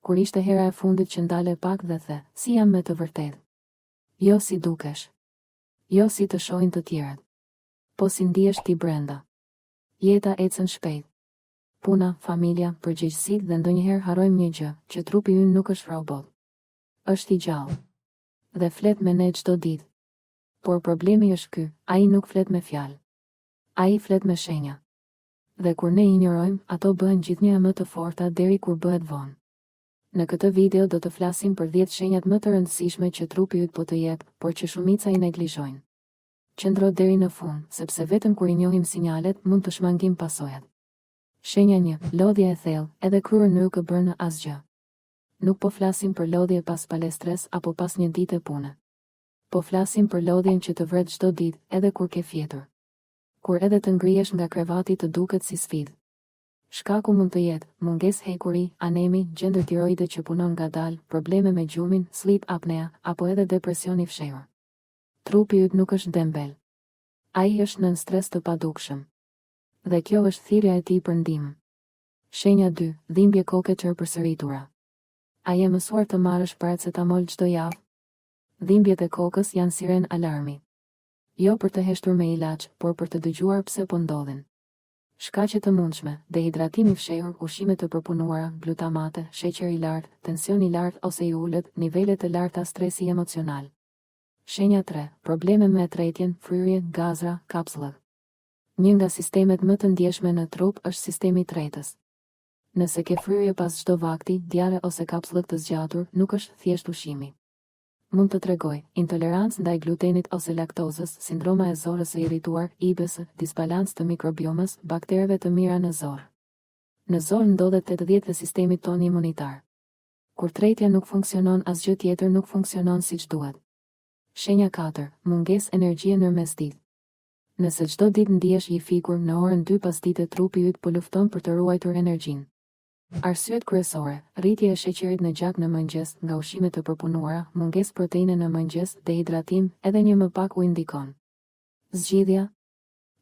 kur ishte hera e fundit që ndale pak dhe the, si jam me të vërtetë. Jo si dukesh. Jo si të shohin të tjerët. Po si ndihesh ti brenda. Jeta ecën shpejt. Puna, familja, përgjegjësitë dhe ndonjëherë harrojmë një gjë, që trupi ynë nuk është robot. Është i gjallë. Dhe flet me ne çdo ditë. Por problemi është ky, ai nuk flet me fjalë. Ai flet me shenja. Dhe kur ne injorojmë, ato bëhen gjithnjë më të forta deri kur bëhet vonë. Në këtë video do të flasim për 10 shenjat më të rëndësishme që trupi yt po të jep, por që shumica i neglizhojnë. Qëndro deri në fund, sepse vetëm kur i njohim sinjalet, mund të shmangim pasojat. Shenja 1, lodhja e thellë, edhe kryer nuk e bën asgjë. Nuk po flasim për lodhje pas palestres apo pas një dite pune. Po flasim për lodhjen që të vret çdo ditë, edhe kur ke fjetur. Kur edhe të ngrihesh nga krevati të duket si sfidë. Shkaku mund të jetë mungesë hekuri, anemi, gjendër tiroide që punon ngadalë, probleme me gjumin, sleep apnea, apo edhe depresion i fshehur. Trupi yt nuk është dembel. Ai është nën stres të padukshëm. Dhe kjo është thirrja e tij për ndihmë. Shenja 2, dhimbje koke çrpërsëritura. A je mësuar të marrësh paracetamol çdo javë? Dhimbjet e kokës janë siren alarmi. Jo për të heshtur me ilaç, por për të dëgjuar pse po ndodhin. Shkaqe të mundshme, dehidratimi i fshehur, ushqime të përpunuara, glutamate, sheqer i lartë, tension i lartë ose i ulët, nivele të larta stresi emocional. Shenja 3, probleme me tretjen, fryrje, gazra, kapsullët. Një nga sistemet më të ndjeshme në trup është sistemi i tretës. Nëse ke fryrje pas çdo vakti, diare ose kapsullët të zgjatur, nuk është thjesht ushqimi. Mund të tregoj intolerancë ndaj glutenit ose laktozës, sindroma e zorrës së irrituar, IBS, disbalancë të mikrobiomës, baktereve të mira në zorë. Në zorë ndodhet 80% e sistemit ton imunitar. Kur tretja nuk funksionon, asgjë tjetër nuk funksionon siç duhet. Shenja 4, mungesë energjie nërmes ditë. Nëse çdo ditë ndihesh i fikur, në orën 2 pas dite trupi yt po lufton për të ruajtur energjinë. Arsyet kryesore: rritje e sheqerit në gjak në mëngjes, nga ushqimet të përpunuara, mungesë proteine në mëngjes, dehidratim, edhe një më pak ujë ndikon. Zgjidhja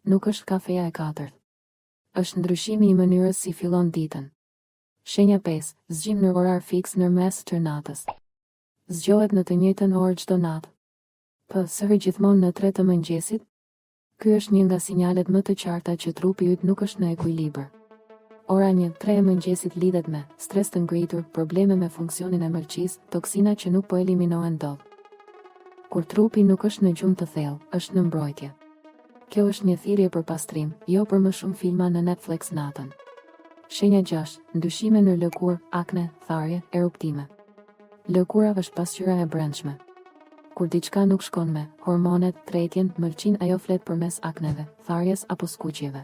nuk është kafeja e katërt. Është ndryshimi i mënyrës si fillon ditën. Shenja 5, zgjim në orar fiks nërmes të natës. Zgjohet në të njëjtën orë çdo natë. Sëri gjithmonë në 3 të mëngjesit. Ky është një nga sinjalet më të qarta që trupi yt nuk është në ekuilibër. Ora 1-3 e mëngjesit lidhet me stres të ngritur, probleme me funksionin e mëlçisë, toksina që nuk po eliminohen dot. Kur trupi nuk është në gjumë të thellë, është në mbrojtje. Kjo është një thirrje për pastrim, jo për më shumë filma në Netflix natën. Shenja 6, ndryshime në lëkurë, akne, tharje, eruptime. Lëkura është pasqyra e brendshme. Kur diçka nuk shkon me hormonet, tretjen, mëlçin, ajo flet përmes akneve, tharjes apo skuqjeve.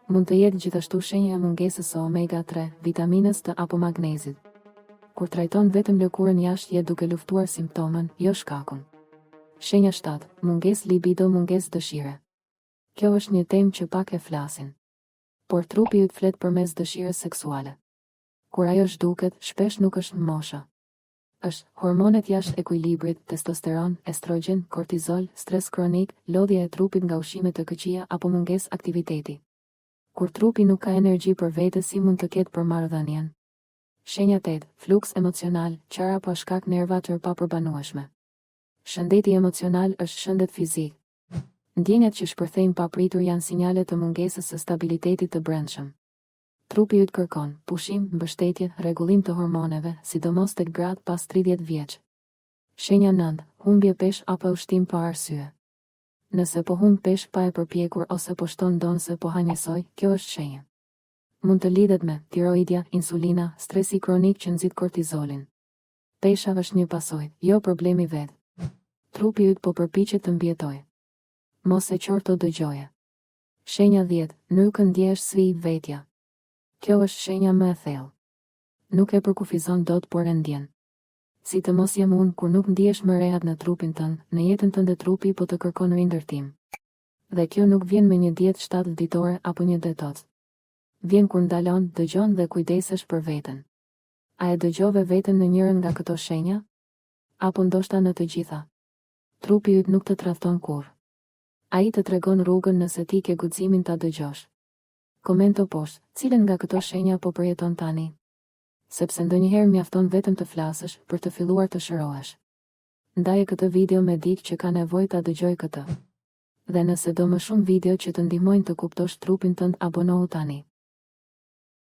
Mund të jetë gjithashtu shenja e mungesës së omega 3, vitaminës D apo magnezit. Kur trajton vetëm lëkurën jashtë, je duke luftuar simptomin, jo shkakun. Shenja 7, mungesë libido, mungesë dëshire. Kjo është një temë që pak e flasin. Por trupi yt flet përmes dëshirës seksuale. Kur ajo zhduket, shpesh nuk është mosha. Është hormonet jashtë ekuilibrit, testosteron, estrogen, kortizol, stres kronik, lodhja e trupit nga ushqime të këqija apo mungesë aktiviteti. Kur trupi nuk ka energji për vete, si mund të ketë për marrëdhënien. Shenja 8, fluks emocional, qara pa shkak nervatër pa përbanueshme. Shëndeti emocional është shëndet fizik. Ndjenjat që shpërthejnë papritur janë sinjale të mungesës së stabilitetit të brendshëm. Trupi yt kërkon pushim, mbështetje, rregullim të hormoneve, sidomos tek gratë pas 30 vjeç. Shenja 9, humbje pesh apo ushtim pa arsye. Nëse po humb pesh pa e përpjekur ose po shton donse po ha njësoj, kjo është shenjë. Mund të lidhet me tiroidja, insulina, stresi kronik që nxit kortizolin. Pesha është një pasojë, jo problemi vet. Trupi yt po përpiqet të mbjetojë. Mos e qorto dëgjoje. Shenja 10, nuk ndjehesh si vetja. Kjo është shenja më e thellë. Nuk e përkufizon dot, por e ndjen. Si të mos jam unë, kur nuk ndihesh më rehat në trupin tënd, në jetën tënde trupi po të kërkon rindërtim. Dhe kjo nuk vjen me një dietë 7 ditore apo një detox. Vjen kur ndalon, dëgjon dhe kujdesesh për veten. A e dëgjove veten në njërin nga këto shenja? Apo ndoshta në të gjitha? Trupi yt nuk të tradhton kurrë. Ai të tregon rrugën nëse ti ke guximin ta dëgjosh. Komento poshtë, cilën nga këto shenja po përjeton tani? sepse ndonjëherë mjafton vetëm të flasësh për të filluar të shërohesh. Ndaje këtë video me dikë që ka nevojë ta dëgjojë këtë. Dhe nëse do më shumë video që të ndihmojnë të kuptosh trupin tënd, abonohu tani.